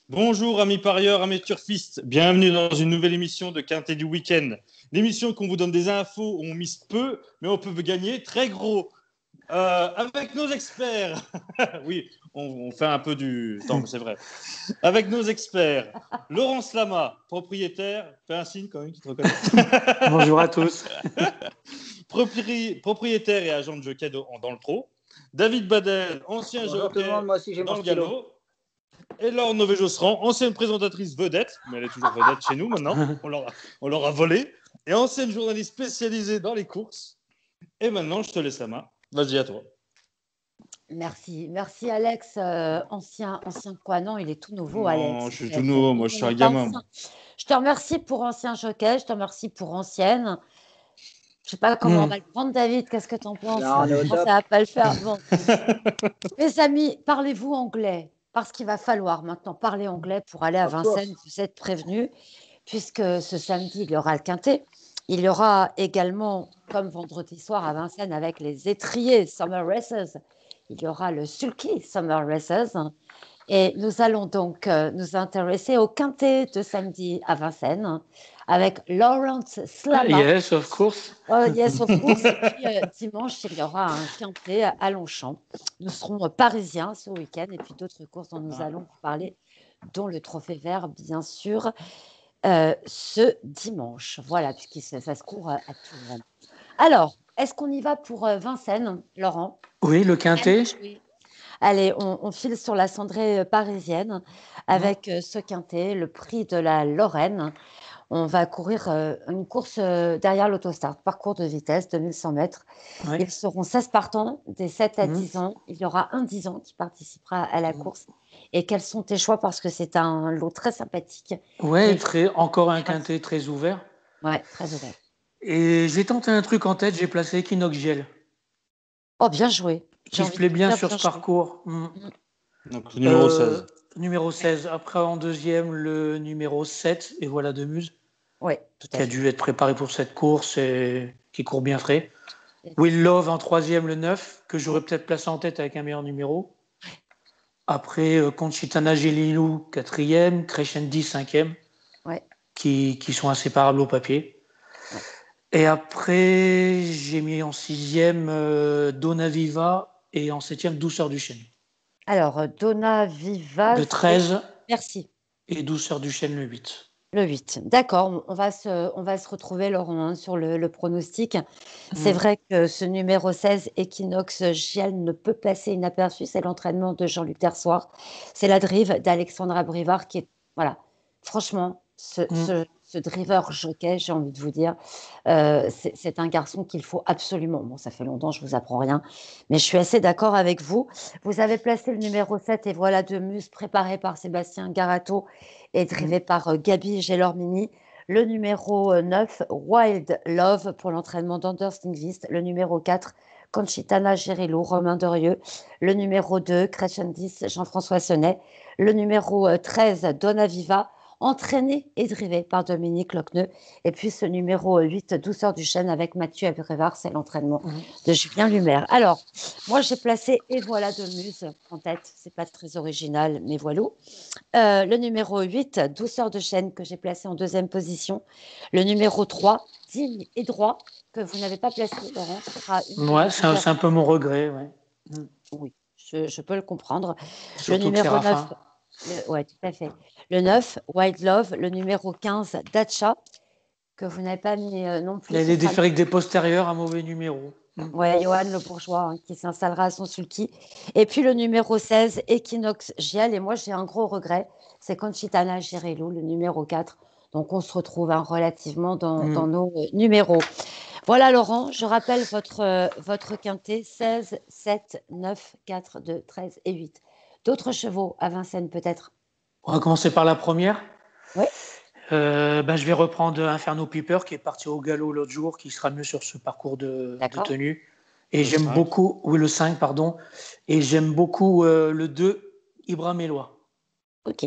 Bonjour amis parieurs, amis turfistes, bienvenue dans une nouvelle émission de Quintet du Week-end. L'émission qu'on vous donne des infos où on mise peu, mais on peut gagner très gros. Avec nos experts, oui, on fait un peu du... Non, mais c'est vrai. Avec nos experts, Laurence Lama, propriétaire, fais un signe quand même qui te reconnaît. Bonjour à tous. Propriétaire et agent de jockey dans le pro. David Badel, ancien Bonjour tout le jockey monde, moi aussi j'ai dans mon le stylo. galop. Et Laure Nové-Josserand, ancienne présentatrice vedette, mais elle est toujours vedette chez nous maintenant, on l'aura volée, et ancienne journaliste spécialisée dans les courses. Et maintenant, je te laisse la main. Vas-y, à toi. Merci Alex. Ancien quoi? Non, il est tout nouveau, Non, Alex. je suis tout nouveau, moi je suis un gamin. Je te remercie pour ancien jockey, je te remercie pour ancienne. Je sais pas comment on va le prendre, David. Qu'est-ce que tu en penses? Là, on est au top. Ça va pas le faire. Bon. Mes amis, parlez-vous anglais? Parce qu'il va falloir maintenant parler anglais pour aller à Vincennes. Vous êtes prévenus, puisque ce samedi, il y aura le Quintet. Il y aura également, comme vendredi soir à Vincennes, avec les étriers Summer Races, il y aura le Sulky Summer Races. Et nous allons donc nous intéresser au Quintet de samedi à Vincennes avec Lawrence Slama. Yes, of course. Yes, of course. Et puis dimanche, il y aura un Quintet à Longchamp. Nous serons parisiens ce week-end et puis d'autres courses dont nous allons vous parler, dont le Trophée Vert, bien sûr, ce dimanche. Voilà, puisque ça se court à tout le monde. Alors, est-ce qu'on y va pour Vincennes, Laurent? Oui, le Quintet. Allez, on file sur la cendrée parisienne avec ce Quintet, le prix de la Lorraine. On va courir une course derrière l'autostart, parcours de vitesse, 2100 mètres. Oui. Ils seront 16 partants, des 7 à 10 ans. Il y aura un 10 ans qui participera à la course. Et quels sont tes choix? Parce que c'est un lot très sympathique. Oui, encore un Quintet très ouvert. Oui, très ouvert. Et j'ai tenté un truc en tête, j'ai placé Equinox Gel. Oh, bien joué. Qui se plaît bien sur ce parcours. Donc, numéro 16. Numéro 16. Après, en deuxième, le numéro 7, et voilà de Muse. Oui, tout à fait. Qui a dû être préparé pour cette course et qui court bien frais. Will Love en troisième, le 9, que j'aurais peut-être placé en tête avec un meilleur numéro. Après, Conchitana Gelilou, quatrième, Crescendi, cinquième, qui sont inséparables au papier. Ouais. Et après, j'ai mis en sixième Donna Viva et en septième Douceur du Chêne. Alors, Donna Viva. Le 13. Merci. Et Douceur du Chêne, le 8. Le 8, d'accord. On va se retrouver, Laurent, sur le pronostic. C'est vrai que ce numéro 16, Equinox Giel, ne peut passer inaperçu. C'est l'entraînement de Jean-Luc Dersoir. C'est la drive d'Alexandra Brivard qui est, voilà, franchement, ce driver jockey, j'ai envie de vous dire, c'est un garçon qu'il faut absolument. Bon, ça fait longtemps, je ne vous apprends rien, mais je suis assez d'accord avec vous. Vous avez placé le numéro 7 et voilà de Muse, préparé par Sébastien Garato et drivé par Gabi Gélor-Mimi. Le numéro 9, Wild Love, pour l'entraînement d'Anders Lindqvist. Le numéro 4, Conchitana Gérillo, Romain Derieux. Le numéro 2, Crescendis, Jean-François Sonnet. Le numéro 13, Donna Viva, entraîné et drivé par Dominique Lochneux. Et puis ce numéro 8, Douceur du Chêne, avec Mathieu Abrivard, c'est l'entraînement de Julien Lumaire. Alors, moi j'ai placé Et voilà de Muse en tête. C'est pas très original, mais voilà. Le numéro 8, Douceur de Chêne, que j'ai placé en deuxième position. Le numéro 3, Digne et Droit, que vous n'avez pas placé, Laurent. Ouais, c'est un peu mon regret. Ouais. Oui, je peux le comprendre. Surtout le numéro 9. Fin. Oui, tout à fait. Le 9, Wild Love. Le numéro 15, Dacha, que vous n'avez pas mis non plus. Il y a des déférés avec des postérieurs, un mauvais numéro. Oui, Johan Le Bourgeois, qui s'installera à son sulky. Et puis le numéro 16, Equinox Giel. Et moi, j'ai un gros regret, c'est Conchitana Gérillo, le numéro 4. Donc, on se retrouve relativement dans nos numéros. Voilà, Laurent, je rappelle votre quintet, 16, 7, 9, 4, 2, 13 et 8. D'autres chevaux à Vincennes, peut-être? On va commencer par la première. Oui. Je vais reprendre Inferno Piper, qui est parti au galop l'autre jour, qui sera mieux sur ce parcours de tenue. Et j'aime beaucoup, le 5, pardon. Et j'aime beaucoup le 2, Ibra Mélois. Ok.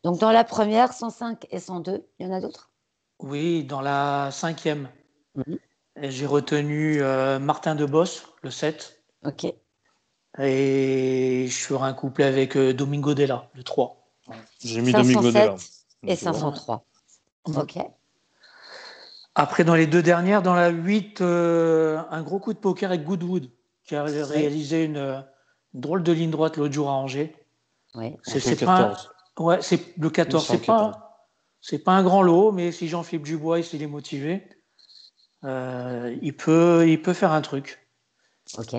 Donc, dans la première, 105 et 102, il y en a d'autres? Oui, dans la cinquième, j'ai retenu Martin de Boss, le 7. Ok. Et je ferai un couplet avec Domingo Della, le 3. J'ai mis Domingo Della. 507 et 503. Ok. Après, dans les deux dernières, dans la 8, un gros coup de poker avec Goodwood, qui a réalisé une drôle de ligne droite l'autre jour à Angers. Oui. C'est le 14. C'est pas un grand lot, mais si Jean-Philippe Dubois, s'il est motivé, il peut faire un truc. Ok.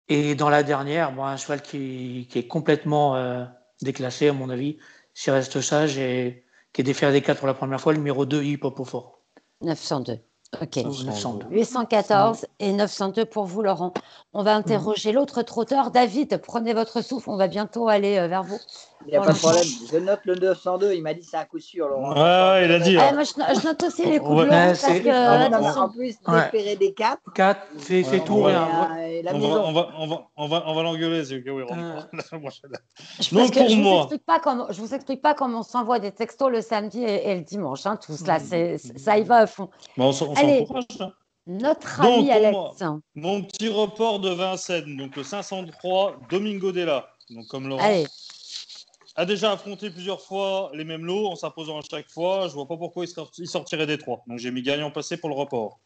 Et dans la dernière, un cheval qui est complètement déclassé, à mon avis, s'il reste sage et qui est déféré des 4 pour la première fois, le numéro 2, Hip Hop au fort. 902. Ok. 902. 814 et 902 pour vous, Laurent. On va interroger l'autre trotteur. David, prenez votre souffle. On va bientôt aller vers vous. Il n'y a pas de problème. Je note le 902. Il m'a dit c'est un coup sûr, Laurent. Ouais, il a dit. Moi, je note aussi les coups de Laurent parce que, en plus, déféré des 4. 4, c'est tout. On va l'engueuler. Je vous explique pas comment on s'envoie des textos le samedi et le dimanche. Tous là, ça y va à fond. On Allez, s'encourage. Notre ami Alex. Mon petit report de Vincennes, donc le 503, Domingo Della. Donc comme Laurent a déjà affronté plusieurs fois les mêmes lots en s'imposant à chaque fois, je vois pas pourquoi il sortirait des 3. Donc j'ai mis gagnant passé pour le report.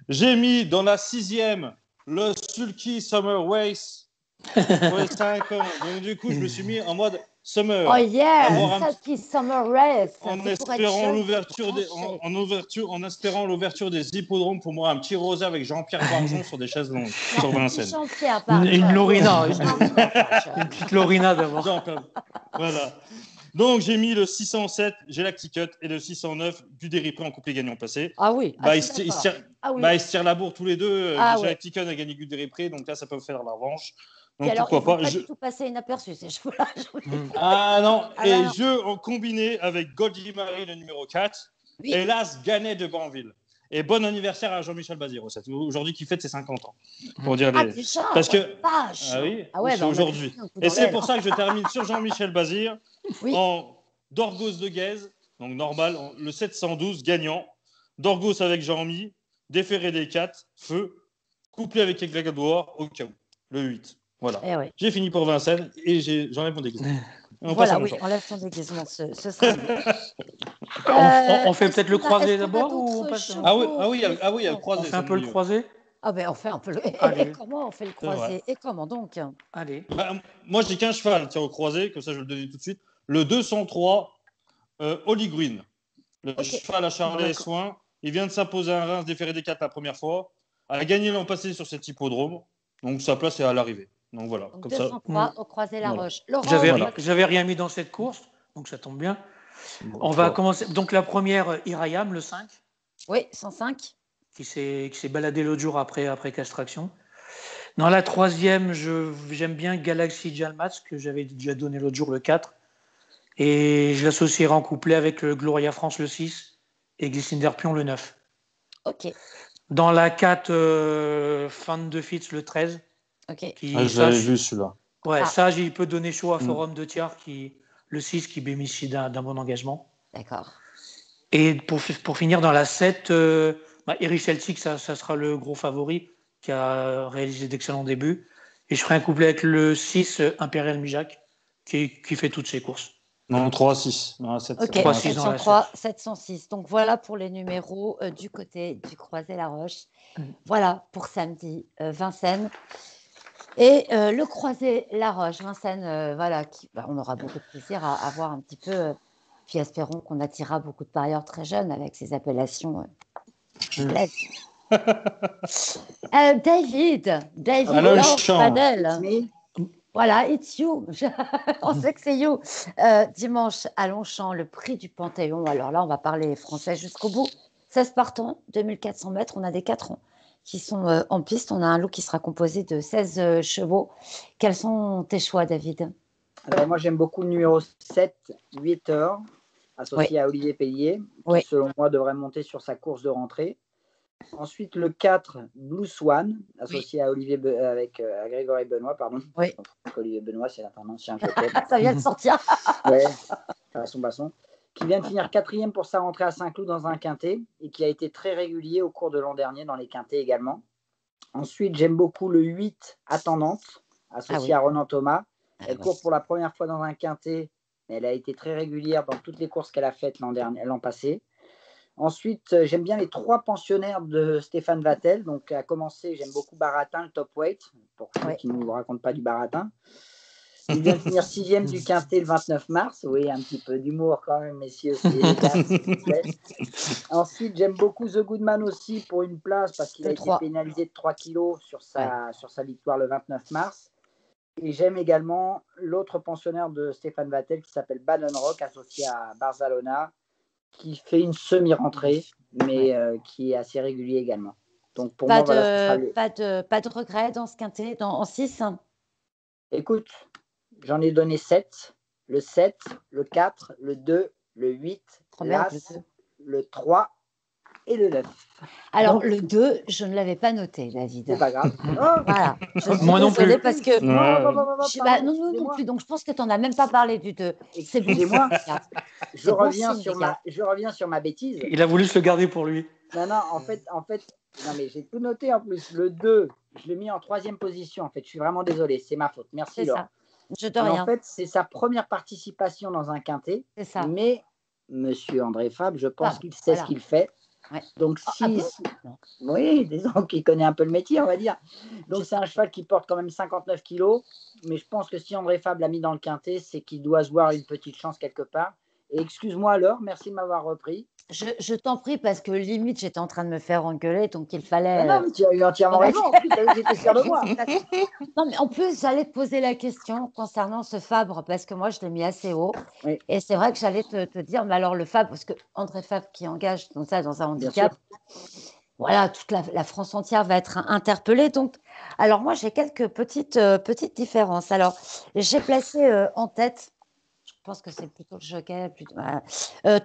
J'ai mis dans la 6e le Sulky Summer Race pour les 5 ans. Donc du coup je me suis mis en mode Summer. Oh yeah, Sulky Summer Race. En espérant l'ouverture des hippodromes pour moi, un petit rosé avec Jean-Pierre Barjon sur des chaises longues sur Vincennes. Jean-Pierre Barjon. Une Lorina. Une petite Lorina d'abord. Voilà. Donc j'ai mis le 607, j'ai la Cut et le 609 du Déripré en couplet gagnant passé. Ah oui. Ils se tirent la bourre tous les deux. J'ai la Cut a gagné du Déripré, donc là ça peut faire la revanche. Donc alors, pourquoi pas. Du tout passer inaperçu ces chevaux-là. Et jeu en combiné avec Goldie Marie, le numéro 4. Oui. Hélas, Ganet de Banville. Et bon anniversaire à Jean-Michel Bazir, aujourd'hui qui fête ses 50 ans. Pour dire déjà, parce que c'est aujourd'hui. Et c'est pour ça que je termine sur Jean-Michel Bazir en Dorgos de Guèze, donc normal, le 712 gagnant. Dorgos avec Jean-Mi, déféré des 4, feu, couplé avec Eglagadouar au cas où, le 8. Voilà. J'ai fini pour Vincennes et j'enlève mon déguisement. Enlève ton déguisement, ce serait on fait peut-être le croisé d'abord ou on passe il y a le croisé. On fait un peu le croisé. On fait un peu le. Et comment on fait le croisé? Et comment donc? Allez. Moi, j'ai qu'un cheval au croisé, comme ça je vais le donner tout de suite. Le 203, Holly Green. Le cheval à Charlet et Soin. Il vient de s'imposer à Reims, déféré des 4 la première fois. A gagné l'an passé sur cet hippodrome. Donc sa place est à l'arrivée. Donc voilà. Donc, comme 203 au croisé la Roche. J'avais rien mis dans cette course, donc ça tombe bien. On va commencer. Donc la première, Irayam, le 5. Oui, 105. Qui s'est baladé l'autre jour après castration. Dans la troisième, j'aime bien Galaxy Jalmatz, que j'avais déjà donné l'autre jour, le 4. Et je l'associerai en couplet avec le Gloria France, le 6, et Glycinder Pion, le 9. Ok. Dans la 4, Fan de Fitz, le 13. Ok. J'avais vu celui-là. Ouais, Sage, il peut donner chaud à Forum de Thiard, le 6, qui bénéficie d'un bon engagement. D'accord. Et pour finir, dans la 7, Eric Celtic, ça sera le gros favori, qui a réalisé d'excellents débuts. Et je ferai un couplet avec le 6, Impérial Mijac, qui fait toutes ses courses. Non, 3-6. Non, 7, ok, 703, 706. Donc voilà pour les numéros du côté du Croisé-la-Roche. Voilà pour samedi, Vincennes. Et le Croisé-la-Roche, Vincennes, on aura beaucoup de plaisir à voir un petit peu. Puis espérons qu'on attirera beaucoup de parieurs très jeunes avec ces appellations qui plaisent. David, Padel. Voilà, it's you. On sait que c'est you. Dimanche à Longchamp, le prix du Panthéon. Alors là, on va parler français jusqu'au bout. 16 partants, 2400 mètres. On a des 4 ans qui sont en piste. On a un lot qui sera composé de 16 chevaux. Quels sont tes choix, David? Alors, moi, j'aime beaucoup le numéro 7, 8 heures, associé à Olivier Pellier, qui, selon moi, devrait monter sur sa course de rentrée. Ensuite, le 4, Blue Swan, associé à à Grégory Benoît, pardon. Oui. Olivier Benoît, c'est un ancien jockey. Ça vient de sortir. Ouais, à son basson. Qui vient de finir 4e pour sa rentrée à Saint-Cloud dans un quintet et qui a été très régulier au cours de l'an dernier dans les quintets également. Ensuite, j'aime beaucoup le 8, Attendante, associé à Ronan Thomas. Elle court pour la première fois dans un quintet Elle a été très régulière dans toutes les courses qu'elle a faites l'an passé. Ensuite, j'aime bien les 3 pensionnaires de Stéphane Vattel. Donc, à commencer, j'aime beaucoup Baratin, le top weight, pour ceux qui ne nous racontent pas du Baratin. Il vient de finir 6e du Quintet le 29 mars. Oui, un petit peu d'humour quand même, messieurs. Ensuite, j'aime beaucoup The Goodman aussi pour une place parce qu'il a été pénalisé de 3 kilos sur sa victoire le 29 mars. Et j'aime également l'autre pensionnaire de Stéphane Vattel qui s'appelle Bannon Rock, associé à Barcelona, qui fait une semi-rentrée, mais qui est assez régulier également. Donc pour moi, pas de regret dans ce quintet, en 6. Écoute, j'en ai donné 7. Le 7, le 4, le 2, le 8, l'As, le 3 et le 9. Alors, donc, le 2, je ne l'avais pas noté, David. C'est pas grave. Voilà. Moi non plus. Parce que non plus. Donc, je pense que tu n'en as même pas parlé du 2. Excusez-moi. Je reviens sur ma bêtise. Il a voulu se le garder pour lui. Non, en fait, non, mais j'ai tout noté en plus. Le 2, je l'ai mis en 3e position. En fait, je suis vraiment désolé. C'est ma faute. Merci, Laure. Je te rien. En fait, c'est sa première participation dans un quintet. C'est ça. Mais Monsieur André Fabre, je pense qu'il sait ce qu'il fait. Ouais. Donc, oui, disons qu'il connaît un peu le métier, on va dire. Donc, c'est un cheval qui porte quand même 59 kilos. Mais je pense que si André Fabre l'a mis dans le quintet, c'est qu'il doit se voir une petite chance quelque part. Et excuse-moi, Laure, merci de m'avoir repris. Je t'en prie, parce que limite, j'étais en train de me faire engueuler, donc il fallait… Non, mais tu as eu entièrement raison. J'étais fière de moi. Non, mais en plus, j'allais te poser la question concernant ce Fabre, parce que moi, je l'ai mis assez haut. Oui. Et c'est vrai que j'allais te dire, mais alors le Fabre, parce que André Fabre qui engage dans un handicap, voilà, toute la France entière va être interpellée. Donc, alors moi, j'ai quelques petites différences. Alors, j'ai placé en tête… Je pense que c'est plutôt le jockey,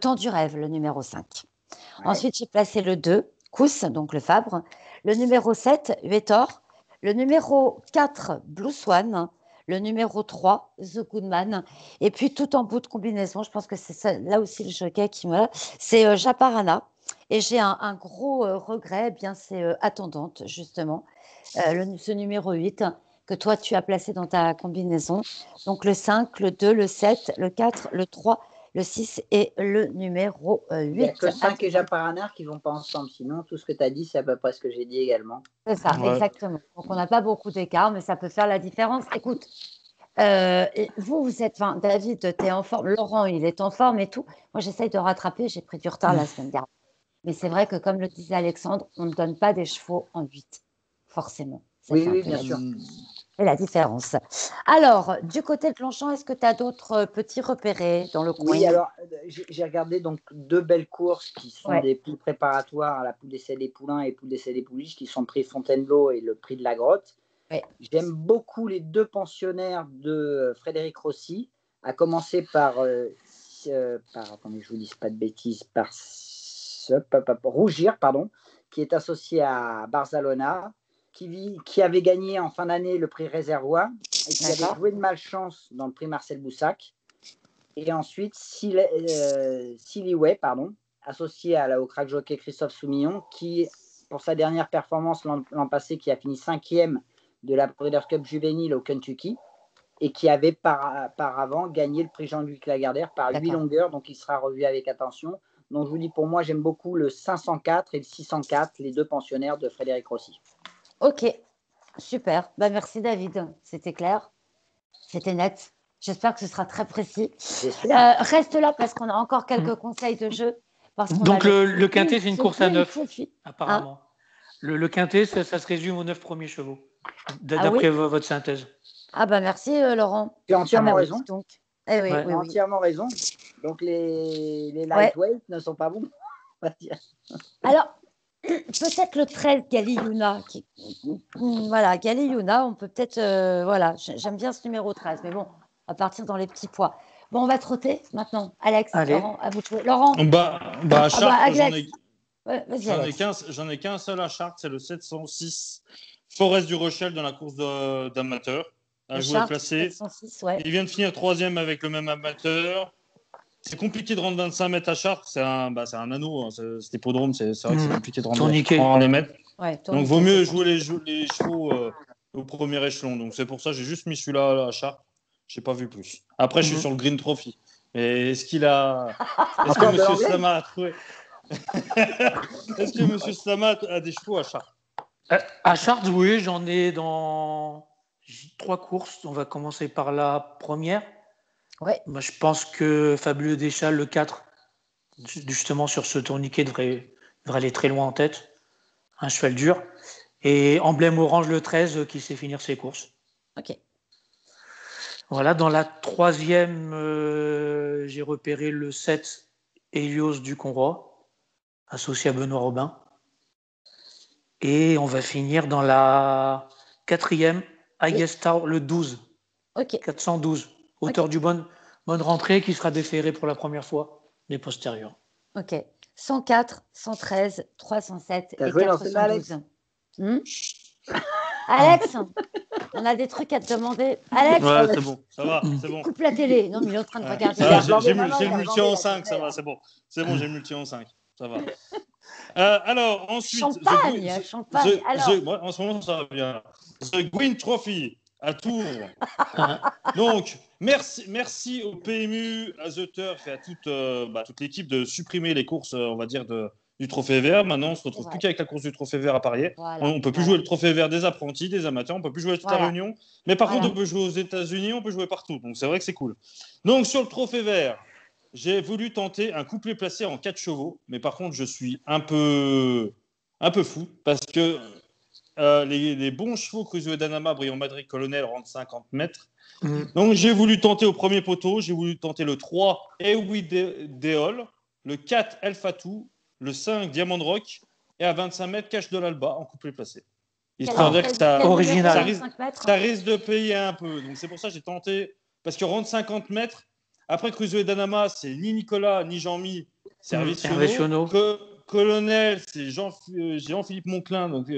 Temps du rêve, le numéro 5. Ouais. Ensuite, j'ai placé le 2, Kous, donc le Fabre. Le numéro 7, Huetor. Le numéro 4, Blue Swan. Le numéro 3, The Goodman. Et puis, tout en bout de combinaison, je pense que c'est ça, là aussi le jockey qui me… C'est Japarana. Et j'ai un gros regret, c'est Attendante, justement. Ce numéro 8, que toi, tu as placé dans ta combinaison. Donc, le 5, le 2, le 7, le 4, le 3, le 6 et le numéro 8. Il n'y a que 5 et Japaranar qui ne vont pas ensemble. Sinon, tout ce que tu as dit, c'est à peu près ce que j'ai dit également. C'est ça, exactement. Donc, on n'a pas beaucoup d'écart, mais ça peut faire la différence. Écoute, vous êtes… David, tu es en forme. Laurent, il est en forme et tout. Moi, j'essaye de rattraper. J'ai pris du retard la semaine dernière. Mais c'est vrai que, comme le disait Alexandre, on ne donne pas des chevaux en 8, forcément. Oui, bien sûr. Et la différence. Alors, du côté de Longchamp, est-ce que tu as d'autres petits repérés dans le coin? Oui, alors, j'ai regardé donc 2 belles courses qui sont des poules préparatoires à la poule d'essai des poulains et poule d'essai des pouliches, qui sont le prix Fontainebleau et le prix de la Grotte. Ouais. J'aime beaucoup les 2 pensionnaires de Frédéric Rossi, à commencer par attendez, je vous dis pas de bêtises, par Rougir, qui est associé à Barcelona, qui avait gagné en fin d'année le prix Réservoir et qui avait joué de malchance dans le prix Marcel Boussac. Et ensuite, Silly associé au crack jockey Christophe Soumillon, qui, pour sa dernière performance l'an passé, qui a fini 5e de la Breeders' Cup juvénile au Kentucky et qui avait par avant gagné le prix Jean-Luc Lagardère par 8 longueurs, donc il sera revu avec attention. Donc je vous dis, pour moi, j'aime beaucoup le 504 et le 604, les 2 pensionnaires de Frédéric Rossi. Ok, super. Merci David, c'était clair, c'était net. J'espère que ce sera très précis. Reste là parce qu'on a encore quelques conseils de jeu. Donc le quintet, c'est une course à 9, apparemment. Le quintet, ça se résume aux 9 premiers chevaux, d'après votre synthèse. Merci Laurent. Tu as entièrement raison. Donc. Oui, entièrement raison. Donc les lightweight ne sont pas bons, on va dire. Alors, peut-être le 13, Galiyuna. Galiyuna, on peut peut-être… j'aime bien ce numéro 13, mais bon, on va partir dans les petits poids. Bon, on va trotter maintenant. Alex, Laurent, à vous de jouer. Laurent. À Chartres, j'en ai qu'un seul à Chartres, c'est le 706 Forest du Rochelle dans la course d'amateur. Un joueur placé. 706, Il vient de finir 3e avec le même amateur. C'est compliqué de rendre 25 mètres à Chartres. C'est un anneau. Cet hippodrome, c'est vrai que c'est compliqué de rendre les mètres. Donc, vaut mieux jouer les chevaux au premier échelon. Donc, c'est pour ça que j'ai juste mis celui-là à Chartres. Je n'ai pas vu plus. Après, je suis sur le Green Trophy. Mais est-ce que Encore de Monsieur l'anglais Slama a trouvé Est-ce que Monsieur Slama a des chevaux à Chartres? À Chartres, oui, j'en ai dans 3 courses. On va commencer par la première. Ouais. Moi, je pense que Fabuleux Deschal, le 4, justement sur ce tourniquet, devrait aller très loin en tête. Un cheval dur. Et Emblème Orange, le 13, qui sait finir ses courses. Ok. Voilà, dans la troisième, j'ai repéré le 7, Hélios du Conroi, associé à Benoît Robin. Et on va finir dans la quatrième, Aguestar, le 12. Ok. 412. Auteur du bonne rentrée qui sera déféré pour la première fois des postérieurs. Ok. 104, 113, 307 T'as et joué dans celle-là, 412. Alex, on a des trucs à te demander. Alex, Ouais, c'est bon, ça va, c'est bon. coupe la télé. Non, mais il est en train de regarder. Ça va, Il a j'ai demandé, le non, multi il a en demandé, 5, ça va, c'est bon. C'est bon, j'ai le multi en 5, ça va. Alors, ensuite, Champagne. Alors, moi, en ce moment, ça va bien. The Green Trophy à Tours. Donc, merci au PMU, à The Turf et à toute l'équipe de supprimer les courses, on va dire, du Trophée Vert. Maintenant, on ne se retrouve plus qu'avec la course du Trophée Vert à Parier. Voilà, On ne peut plus jouer le Trophée Vert des apprentis, des amateurs. On ne peut plus jouer à toute la Réunion. Mais par contre, on peut jouer aux États-Unis, on peut jouer partout. Donc, c'est vrai que c'est cool. Donc, sur le Trophée Vert, j'ai voulu tenter un couplet placé en 4 chevaux. Mais par contre, je suis un peu fou parce que les bons chevaux Crusoe Danama, Briand Madrid, Colonel rentrent 50 mètres. Donc, j'ai voulu tenter au premier poteau. J'ai voulu tenter le 3, Ewi Deol, le 4, El Fatou, le 5, Diamond Rock, et à 25 mètres, Cache de l'Alba en couplet placé. Histoire de dire que ça risque de payer un peu. Donc, c'est pour ça que j'ai tenté. Parce que rentre 50 mètres, après Crusoe Danama, c'est ni Nicolas, ni Jean-Mi, Service Sionneau. Colonel, c'est Jean-Philippe Monclin, donc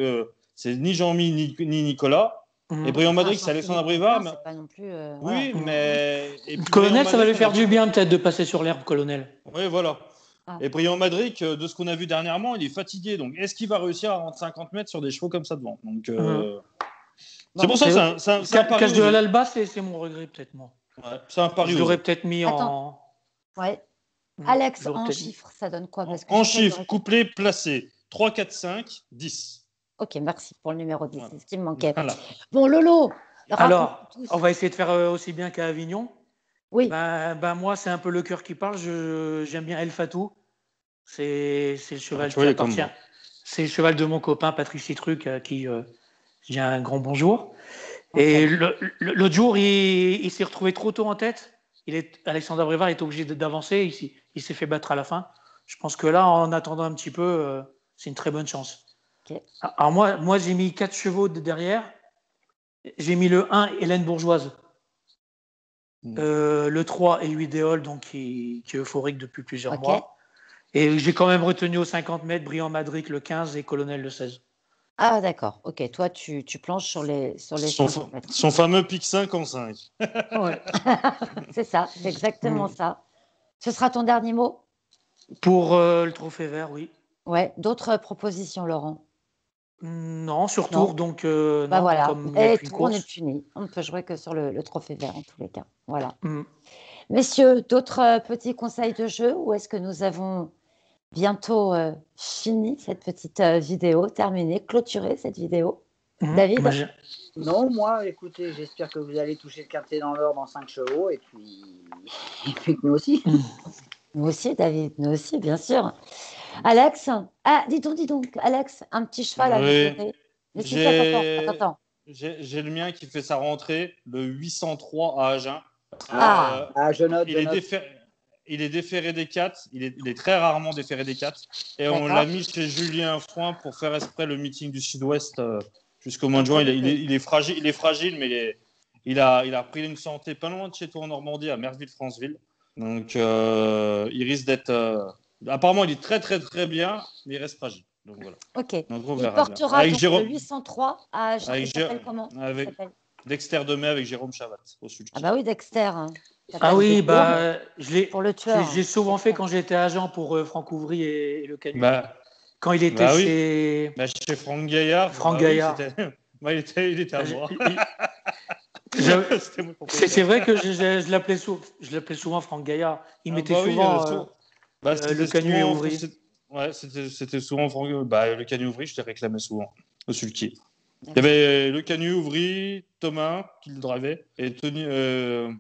c'est ni Jean-Mi, ni Nicolas. Et Briand Madrid, c'est Alexandre Brivard. C'est pas non plus. Oui, mais. Colonel, ça va lui faire du bien peut-être de passer sur l'herbe, Colonel. Oui, voilà. Et Briand Madrid, de ce qu'on a vu dernièrement, il est fatigué. Donc, est-ce qu'il va réussir à rentrer 50 mètres sur des chevaux comme ça devant? Donc, c'est pour ça que c'est un pari. Cache de l'Alba, c'est mon regret, peut-être, moi. Ouais, c'est un pari. Je l'aurais peut-être mis en. Ouais. Alex, en chiffres, ça donne quoi? Parce que en chiffres, couplet placé 3, 4, 5, 10. Ok, merci pour le numéro 10, c'est ce qui me manquait. Voilà. Bon, Lolo. Alors, on va essayer de faire aussi bien qu'à Avignon. Oui. Moi, c'est un peu le cœur qui parle. J'aime bien El Fatou. C'est le cheval qui appartient. C'est le cheval de mon copain Patrice Citruc, à qui j'ai un grand bonjour. Okay. Et l'autre jour, il s'est retrouvé trop tôt en tête. Alexandre Brivard est obligé d'avancer. Il s'est fait battre à la fin. Je pense que là, en attendant un petit peu, c'est une très bonne chance. Okay. Alors moi, j'ai mis 4 chevaux derrière. J'ai mis le 1, Hélène Bourgeoise. Le 3, Ewi Deol, donc qui est euphorique depuis plusieurs mois. Et j'ai quand même retenu aux 50 mètres Briand Madrid le 15 et Colonel le 16. Ah, d'accord. Ok, toi, tu planches sur les 50 mètres. Son fameux pic 5 en 5. Ouais. C'est ça, c'est exactement ça. Ce sera ton dernier mot? Pour le Trophée Vert, oui. Ouais. D'autres propositions, Laurent? Non, sur Tours, donc non, voilà. Comme et Tours, on est puni. On ne peut jouer que sur le Trophée Vert en tous les cas. Voilà. Messieurs, d'autres petits conseils de jeu ou est-ce que nous avons bientôt fini cette petite vidéo, terminée, clôturé cette vidéo? David? Non, moi, écoutez, j'espère que vous allez toucher le quintet dans l'ordre en 5 chevaux et puis nous aussi. Nous aussi, David, nous aussi, bien sûr. Alex, dis donc, Alex, un petit cheval à nous donner. Mais si attends. J'ai le mien qui fait sa rentrée, le 803 à Agen. Je note. Il est déféré des 4. Il est très rarement déféré des 4. Et on l'a mis chez Julien Froin pour faire exprès le meeting du Sud-Ouest jusqu'au mois de juin. Il est fragile, mais il a pris une santé pas loin de chez toi en Normandie, à Merville-Franceville. Donc, il risque d'être. Apparemment, il est très, très, très bien, mais il reste fragile. Donc, voilà. Ok. Donc, on il portera donc le 803 à Agen. Il s'appelle comment? Avec Dexter Demey avec Jérôme Chavat au sud. Ah bah oui, Dexter. Pour le tueur. Je l'ai souvent fait quand j'étais agent pour Franck Ouvry et le Canu. Quand il était chez Franck Gaillard. Gaillard. Il était à moi. C'était mon propriétaire. C'est vrai que je l'appelais souvent Franck Gaillard. Il mettait bah oui, souvent c'était le Canu et souvent- Ouvry. Ouais, c'était souvent le Canu Ouvry, je l'ai réclamé souvent au sulky. Il y avait le Canu Ouvry, Thomas qui le drivait et Tony Le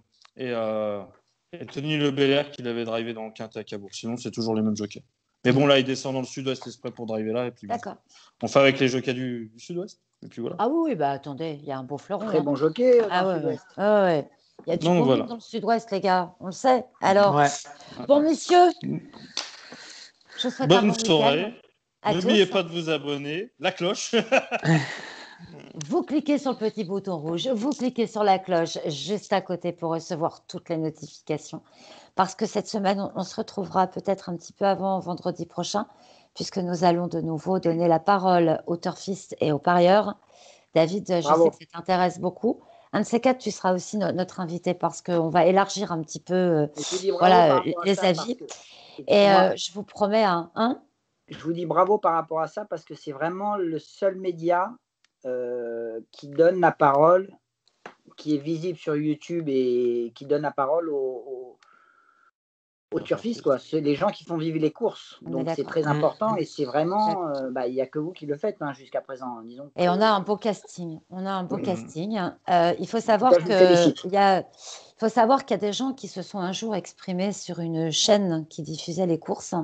Belair qui l'avait drivé dans le Quintet à Cabourg. Sinon, c'est toujours les mêmes jockeys. Mais bon, là, il descend dans le sud-ouest exprès pour driver là. Et puis, D'accord. on fait avec les jockeys du sud-ouest. Et puis voilà. Ah oui, bah attendez, il y a un beau fleuron. Très bon jockey dans le sud-ouest. Ouais. Il y a du Donc, beau voilà. monde dans le sud-ouest, les gars. On le sait. Alors, Ouais. bon, messieurs, je vous souhaite un Bonne bon soirée. week-end à N'oubliez tous. pas de vous abonner. La cloche. Vous cliquez sur le petit bouton rouge, vous cliquez sur la cloche juste à côté pour recevoir toutes les notifications. Parce que cette semaine, on se retrouvera peut-être un petit peu avant vendredi prochain, puisque nous allons de nouveau donner la parole aux turfistes et aux parieurs. David, je Bravo. sais que ça t'intéresse beaucoup. Un de ces quatre, tu seras aussi notre invité parce qu'on va élargir un petit peu Et je vous dis bravo voilà, par rapport à les ça, avis. parce que- Et Excuse-moi. je vous promets un. Je vous dis bravo par rapport à ça parce que c'est vraiment le seul média qui donne la parole, qui est visible sur YouTube et qui donne la parole aux turfistes, quoi. C'est les gens qui font vivre les courses. On est Donc c'est d'accord. très important et c'est vraiment, il n'y a que vous qui le faites jusqu'à présent. Disons Et que- on a un beau casting. Oui. casting. Il faut savoir je vous félicite. qu'il y a des gens qui se sont un jour exprimés sur une chaîne qui diffusait les courses.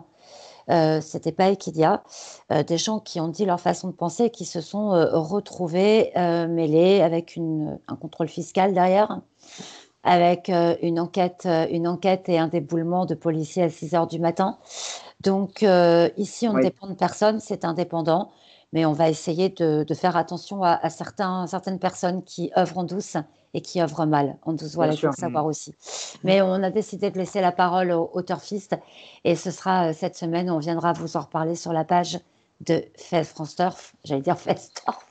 C'était pas Equidia. Des gens qui ont dit leur façon de penser, qui se sont retrouvés mêlés avec un contrôle fiscal derrière, avec une enquête et un déboulement de policiers à 6 heures du matin. Donc ici, on ne Oui. dépend de personne, c'est indépendant, mais on va essayer de faire attention à certaines personnes qui œuvrent en douce et qui œuvrent mal. En douce, voilà, il faut sûr. le savoir aussi. Mais on a décidé de laisser la parole aux turfistes et ce sera cette semaine, on viendra vous en reparler sur la page de France Turf. J'allais dire Festorf.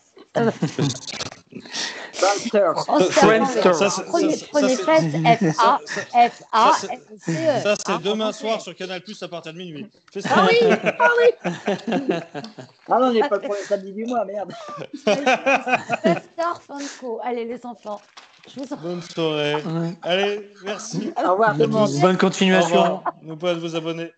Prenez Fest, F-A-S-A-S-C-E. Ça, c'est demain soir sur Canal Plus à partir de minuit. Fais ça. Ah oui. Ah non, on n'est pas le premier samedi du mois, merde. Festorf Co. Allez, les enfants. Je vous en... Bonne soirée. Allez, merci. Au revoir tout le monde. Bonne Au continuation. revoir. N'oubliez pas de vous abonner.